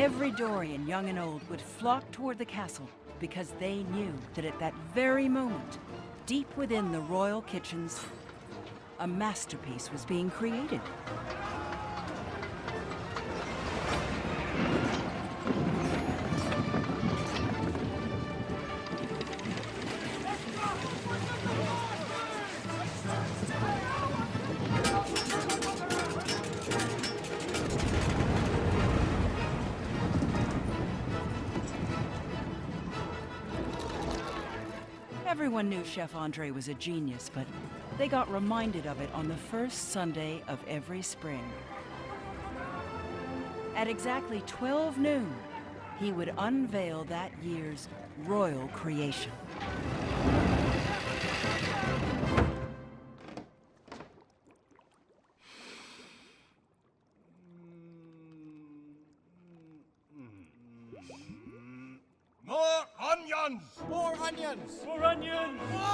Every Dorian, young and old, would flock toward the castle because they knew that at that very moment, deep within the royal kitchens, a masterpiece was being created. Everyone knew Chef Andre was a genius, but they got reminded of it on the first Sunday of every spring. At exactly 12 noon, he would unveil that year's royal creation. More onions! More onions! More onions! More